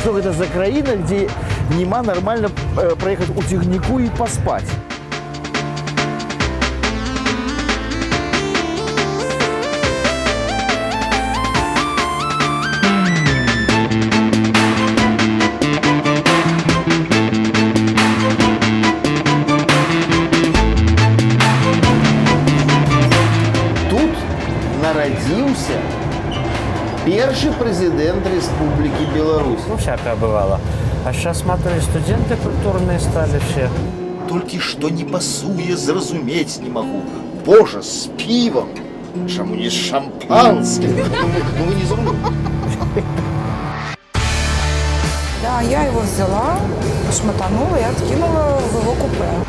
Что это за краина, где нема нормально проехать у цягніку и поспать? Тут народился первый президент Республики Беларусь. Ну, всякое бывало. А сейчас, смотрю, и студенты культурные стали все. Толькі што не пасуе, зразумець не магу. Божа, з півам. Чаму не з шампанским? Ну вы не забыли? Да, я его взяла, шмотанула и откинула в его купе.